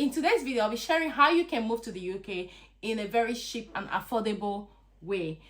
In today's video, I'll be sharing how you can move to the UK in a very cheap and affordable way.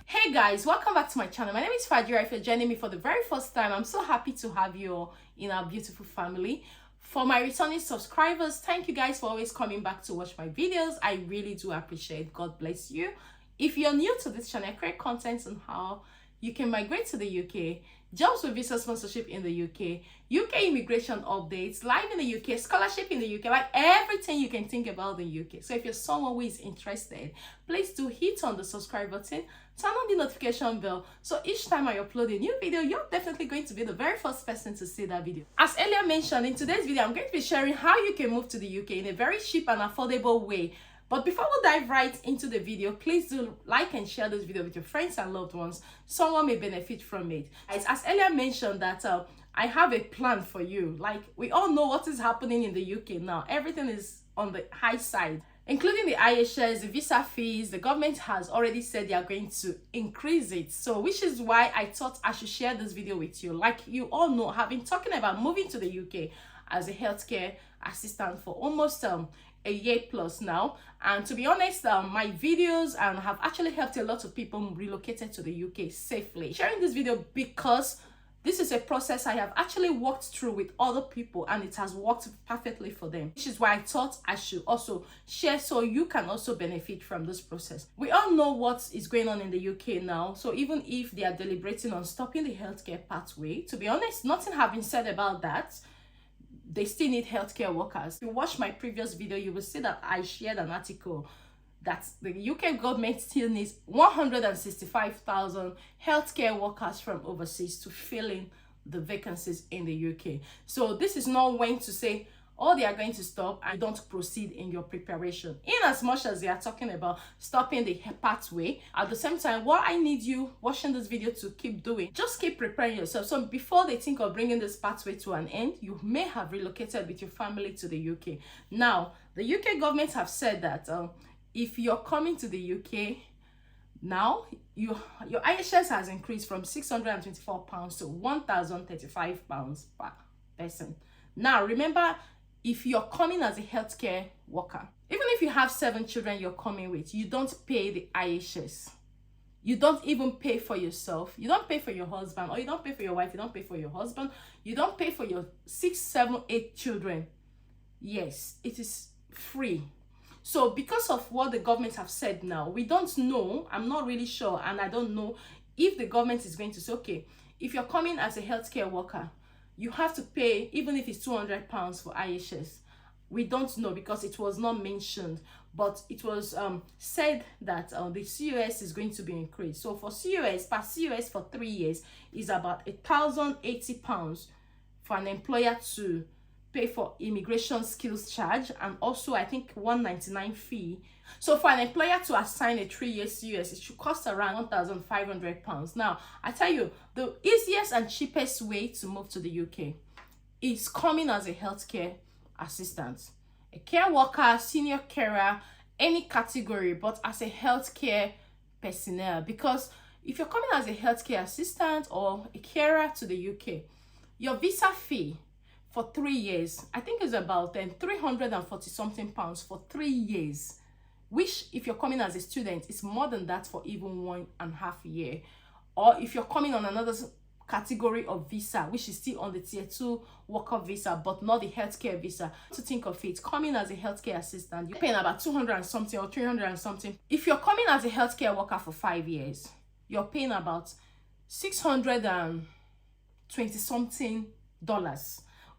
Hey guys, welcome back to my channel. My name is Fadira. If you're joining me for the very first time, I'm so happy to have you all in our beautiful family. For my returning subscribers, thank you guys for always coming back to watch my videos. I really do appreciate. God bless you. If you're new to this channel, I create content on how you can migrate to the UK, jobs with visa sponsorship in the UK immigration updates, live in the UK, scholarship in the UK, like everything you can think about the UK. So if you're someone who is interested, please do hit on the subscribe button, turn on the notification bell, so each time I upload a new video, you're definitely going to be the very first person to see that video. As earlier mentioned, in today's video, I'm going to be sharing how you can move to the UK in a very cheap and affordable way. But before we dive right into the video, please do like and share this video with your friends and loved ones. Someone may benefit from it. As earlier mentioned that I have a plan for you. Like, we all know what is happening in the UK now. Everything is on the high side, including the IHS, the visa fees. The government has already said they are going to increase it. So, which is why I thought I should share this video with you. Like you all know, I've been talking about moving to the UK as a healthcare assistant for almost a year plus now, and to be honest, my videos have actually helped a lot of people relocated to the UK safely. Sharing this video because this is a process I have actually walked through with other people and it has worked perfectly for them, which is why I thought I should also share so you can also benefit from this process. We all know what is going on in the UK now, so even if they are deliberating on stopping the healthcare pathway, to be honest, nothing has been said about that. They still need healthcare workers. If you watch my previous video, you will see that I shared an article that the UK government still needs 165,000 healthcare workers from overseas to fill in the vacancies in the UK. So this is not when to say, oh, they are going to stop and don't proceed in your preparation. In as much as they are talking about stopping the pathway, at the same time, what I need you watching this video to keep doing, just keep preparing yourself. So before they think of bringing this pathway to an end, you may have relocated with your family to the UK. Now, the UK government have said that if you're coming to the UK now, your IHS has increased from £624 to £1,035 per person. Now, remember, if you're coming as a healthcare worker, even if you have 7 children you're coming with, you don't pay the IHS. You don't even pay for yourself. You don't pay for your husband, or you don't pay for your wife. You don't pay for your husband. You don't pay for your 6, 7, 8 children. Yes, it is free. So because of what the government have said now, we don't know. I'm not really sure, and I don't know if the government is going to say, okay, if you're coming as a healthcare worker, you have to pay, even if it's £200 for IHS. We don't know because it was not mentioned, but it was said that the COS is going to be increased. So for COS, per COS for 3 years is about £1,080 for an employer to pay for immigration skills charge, and also I think £199 fee. So for an employer to assign a 3-year COS, it should cost around £1,500. Now, I tell you, the easiest and cheapest way to move to the UK is coming as a healthcare assistant, a care worker, senior carer, any category, but as a healthcare personnel. Because if you're coming as a healthcare assistant or a carer to the UK, your visa fee for 3 years, I think is about £340 something for 3 years, which if you're coming as a student, is more than that for even 1.5 years. Or if you're coming on another category of visa, which is still on the tier 2 worker visa, but not the healthcare visa. To think of it, coming as a healthcare assistant, you're paying about 200 and something or 300 and something. If you're coming as a healthcare worker for 5 years, you're paying about $620 something,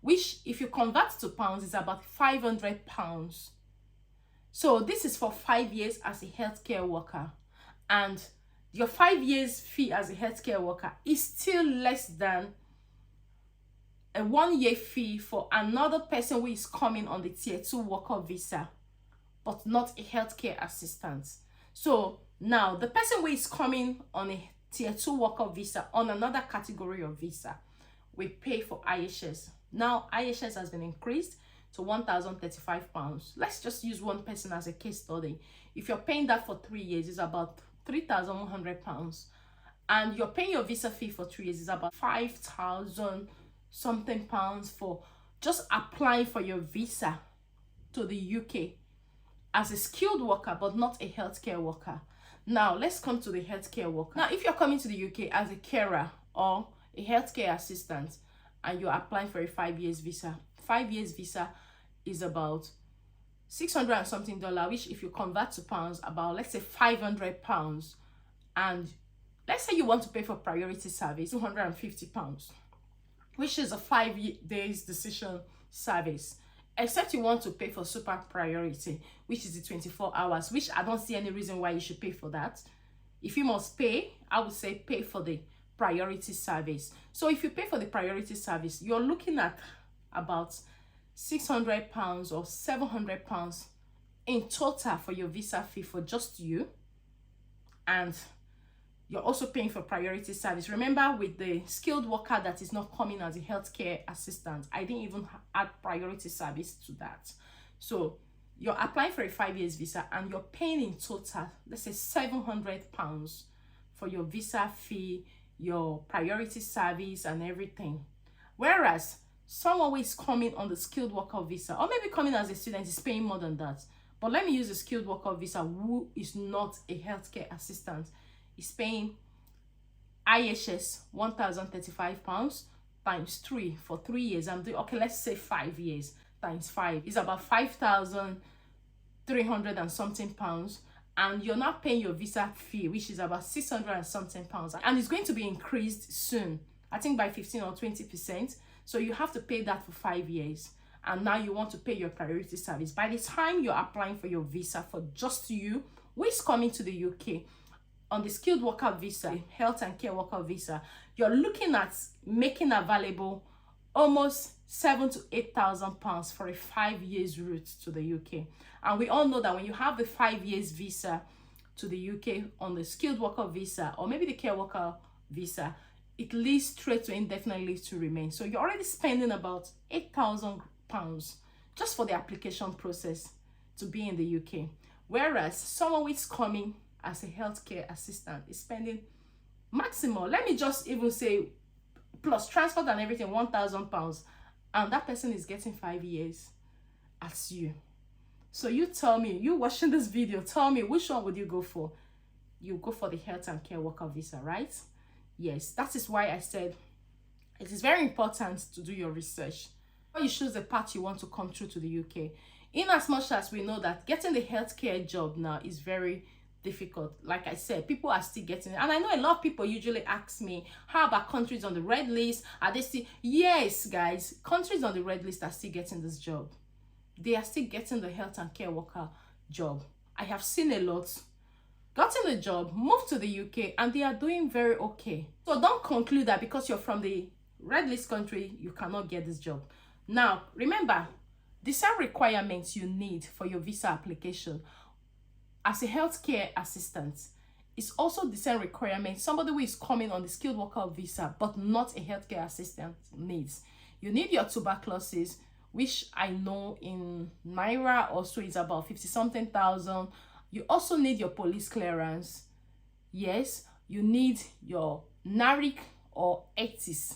which if you convert to pounds is about £500. So this is for 5 years as a healthcare worker, and your 5 years fee as a healthcare worker is still less than a 1 year fee for another person who is coming on the tier 2 worker visa, but not a healthcare assistant. So now the person who is coming on a tier 2 worker visa on another category of visa will pay for IHS. Now IHS has been increased to £1,035. Let's just use one person as a case study. If you're paying that for 3 years, it's about £3,100, and you're paying your visa fee for 3 years is about 5,000 something pounds for just applying for your visa to the UK as a skilled worker, but not a healthcare worker. Now, let's come to the healthcare worker. Now, if you're coming to the UK as a carer or a healthcare assistant and you're applying for a 5 years visa, 5 years visa is about 600 and something dollar, which if you convert to pounds, about, let's say, 500 pounds. And let's say you want to pay for priority service, 250 pounds, which is a 5 days decision service. Except you want to pay for super priority, which is the 24 hours, which I don't see any reason why you should pay for that. If you must pay, I would say pay for the priority service. So if you pay for the priority service, you're looking at about 600 pounds or 700 pounds in total for your visa fee for just you. And you're also paying for priority service. Remember, with the skilled worker that is not coming as a healthcare assistant, I didn't even add priority service to that. So you're applying for a 5 years visa and you're paying in total, let's say 700 pounds for your visa fee, your priority service and everything. Whereas someone who is coming on the skilled worker visa, or maybe coming as a student, is paying more than that. But let me use a skilled worker visa who is not a healthcare assistant, is paying IHS 1,035 pounds times 3 for 3 years. I'm doing, okay, let's say 5 years times 5 is about 5,300 and something pounds. And you're not paying your visa fee, which is about 600 and something pounds. And it's going to be increased soon, I think by 15 or 20%. So you have to pay that for 5 years. And now you want to pay your priority service. By the time you're applying for your visa for just you, who is coming to the UK, on the skilled worker visa, health and care worker visa, you're looking at making available almost 7,000 to 8,000 pounds for a 5 years route to the UK. And we all know that when you have the 5 years visa to the UK on the skilled worker visa, or maybe the care worker visa, it leads straight to indefinite leave to remain. So you're already spending about 8,000 pounds just for the application process to be in the UK. Whereas someone who is coming as a healthcare assistant is spending maximum, let me just even say, plus transport and everything, 1,000 pounds, and that person is getting 5 years as you. So you tell me, you watching this video, tell me, which one would you go for? You go for the health and care worker visa, right? Yes, that is why I said it is very important to do your research. You choose the path you want to come through to the UK. In as much as we know that getting the healthcare job now is very difficult. Like I said, people are still getting it. And I know a lot of people usually ask me, how about countries on the red list? Are they still? Yes, guys, countries on the red list are still getting this job. They are still getting the health and care worker job. I have seen a lot gotten a job, moved to the UK, and they are doing very okay. So don't conclude that because you're from the red list country, you cannot get this job. Now, remember, the same requirements you need for your visa application as a healthcare assistant is also the same requirement somebody who is coming on the skilled worker visa but not a healthcare assistant needs. You need your tuberculosis, which I know in Naira also is about 50-something thousand. You also need your police clearance. Yes, you need your NARIC or ETIS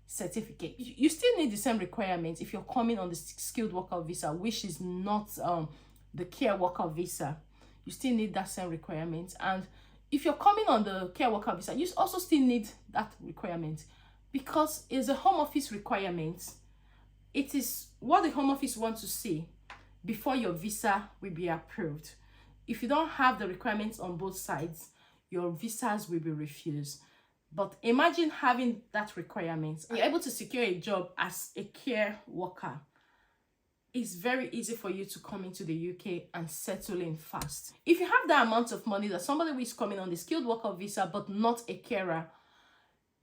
certificate. You still need the same requirements if you're coming on the skilled worker visa, which is not the care worker visa. You still need that same requirement. And if you're coming on the care worker visa, you also still need that requirement because it's a home office requirement. It is what the home office wants to see before your visa will be approved. If you don't have the requirements on both sides, your visas will be refused. But imagine having that requirement. You're able to secure a job as a care worker. It's very easy for you to come into the UK and settle in fast. If you have that amount of money that somebody who is coming on the skilled worker visa but not a carer,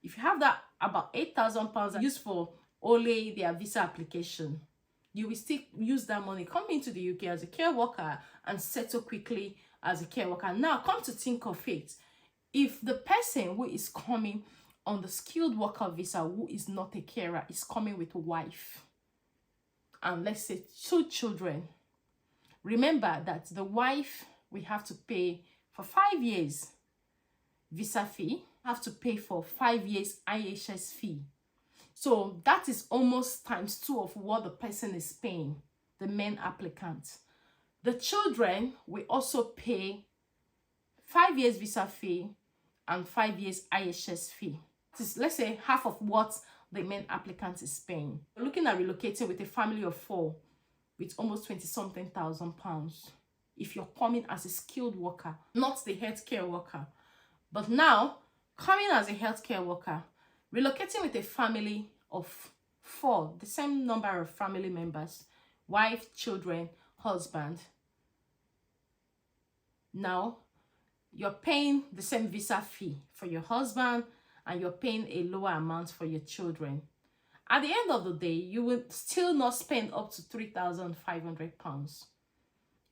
if you have that about 8,000 pounds used for only their visa application, you will still use that money, come into the UK as a care worker and settle quickly as a care worker. Now, come to think of it, if the person who is coming on the skilled worker visa who is not a carer is coming with a wife and let's say 2 children, remember that the wife will have to pay for 5 years visa fee, have to pay for 5 years IHS fee. So that is almost times 2 of what the person is paying, the main applicant. The children will also pay 5 years visa fee and 5 years IHS fee. This is, let's say, half of what the main applicant is paying. We're looking at relocating with a family of 4 with almost 20-something thousand pounds. If you're coming as a skilled worker, not the healthcare worker. But now, coming as a healthcare worker, relocating with a family of 4, the same number of family members, wife, children, husband. Now, you're paying the same visa fee for your husband and you're paying a lower amount for your children. At the end of the day, you will still not spend up to £3,500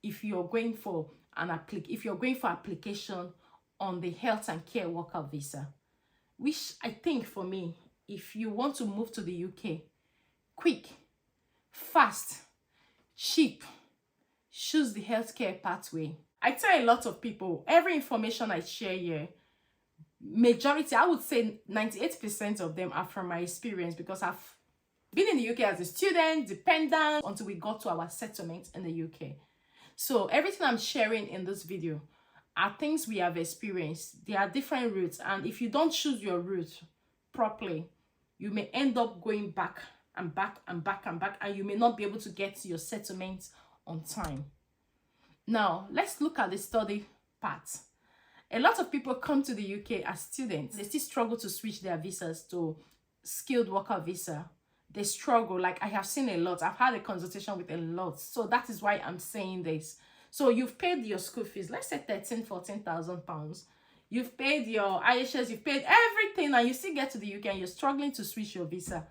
if you're going for application on the health and care worker visa. Which I think, for me, if you want to move to the UK, quick, fast, cheap, choose the healthcare pathway. I tell a lot of people, every information I share here, majority, I would say 98% of them are from my experience, because I've been in the UK as a student, dependent, until we got to our settlement in the UK. So everything I'm sharing in this video are things we have experienced. There are different routes, and if you don't choose your route properly, you may end up going back and back and back and back, and you may not be able to get to your settlement on time. Now, let's look at the study part. A lot of people come to the UK as students. They still struggle to switch their visas to skilled worker visa. They struggle. Like, I have seen a lot. I've had a consultation with a lot. So that is why I'm saying this. So you've paid your school fees, let's say 13,000-14,000 pounds. You've paid your IHS, you've paid everything, and you still get to the UK and you're struggling to switch your visa.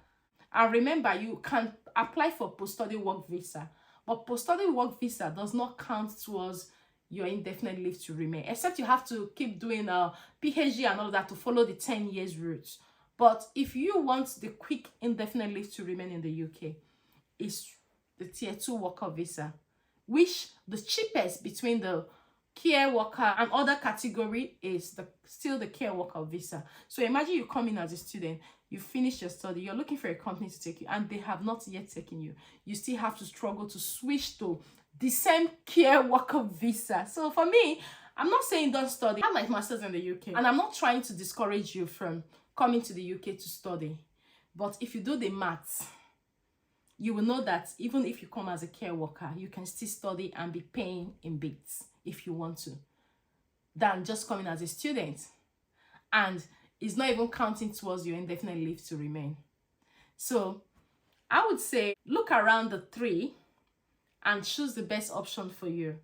And remember, you can apply for post-study work visa. But post-study work visa does not count towards your indefinite leave to remain, except you have to keep doing a PhD and all that to follow the 10 years route. But if you want the quick indefinite leave to remain in the UK, it's the tier 2 worker visa, which the cheapest between the care worker and other category is still the care worker visa. So imagine you come in as a student, you finish your study, you're looking for a company to take you, and they have not yet taken you. You still have to struggle to switch to the same care worker visa. So for me, I'm not saying don't study. I have my master's in the UK, and I'm not trying to discourage you from coming to the UK to study. But if you do the maths, you will know that even if you come as a care worker, you can still study and be paying in bits if you want to, than just coming as a student. And it's not even counting towards your indefinite leave to remain. So I would say look around the 3 and choose the best option for you.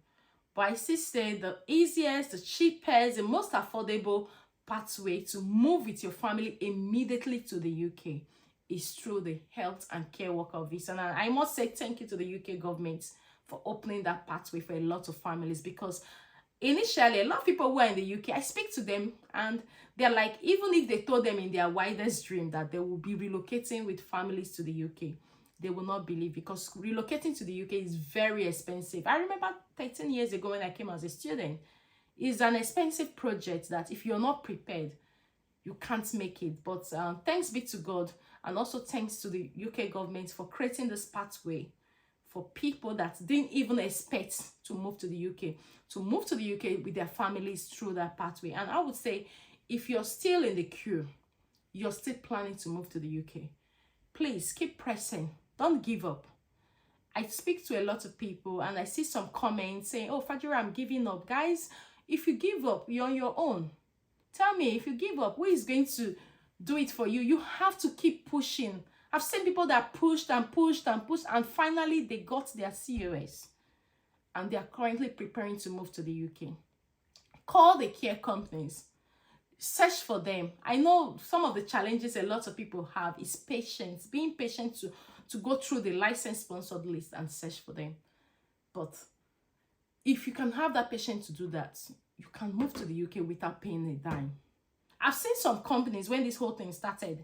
But I still say the easiest, the cheapest, the most affordable pathway to move with your family immediately to the UK is through the health and care worker visa. And I must say thank you to the UK government for opening that pathway for a lot of families, because initially a lot of people who are in the UK, I speak to them and they're like, even if they told them in their wildest dream that they will be relocating with families to the UK, they will not believe, because relocating to the UK is very expensive. I remember 13 years ago when I came as a student, it's an expensive project that if you're not prepared, you can't make it. But thanks be to God, and also thanks to the UK government for creating this pathway for people that didn't even expect to move to the UK with their families through that pathway. And I would say, if you're still in the queue, you're still planning to move to the UK, please keep pressing. Don't give up. I speak to a lot of people and I see some comments saying, oh, Fajira, I'm giving up. Guys, if you give up, you're on your own. Tell me, if you give up, who is going to do it for you? You have to keep pushing. I've seen people that pushed and pushed and pushed, and finally they got their COS. And they are currently preparing to move to the UK. Call the care companies. Search for them. I know some of the challenges a lot of people have is patience. Being patient to go through the license-sponsored list and search for them. But if you can have that patience to do that, you can move to the UK without paying a dime. I've seen some companies, when this whole thing started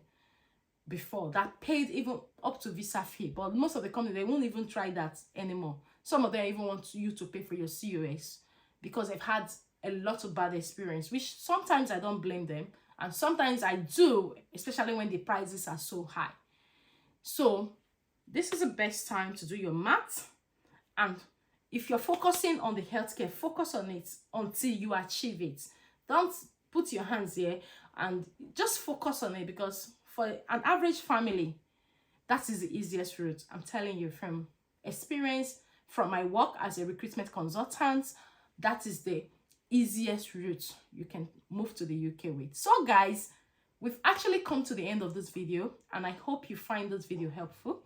before, that paid even up to visa fee. But most of the companies, they won't even try that anymore. Some of them even want you to pay for your COS because they've had a lot of bad experience, which sometimes I don't blame them. And sometimes I do, especially when the prices are so high. So this is the best time to do your math. And if you're focusing on the healthcare, focus on it until you achieve it. Don't put your hands here and just focus on it, because for an average family, that is the easiest route. I'm telling you from experience, from my work as a recruitment consultant, that is the easiest route you can move to the UK with. So guys, we've actually come to the end of this video, and I hope you find this video helpful.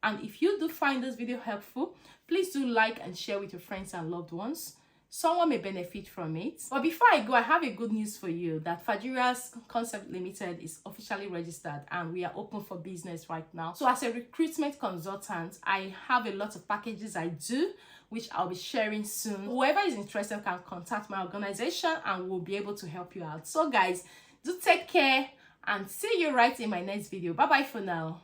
And if you do find this video helpful, please do like and share with your friends and loved ones. Someone may benefit from it. But before I go, I have a good news for you, that Fajira's Concept Limited is officially registered and we are open for business right now. So as a recruitment consultant, I have a lot of packages I do, which I'll be sharing soon. Whoever is interested can contact my organization and we'll be able to help you out. So guys, do take care and see you right in my next video. Bye bye for now.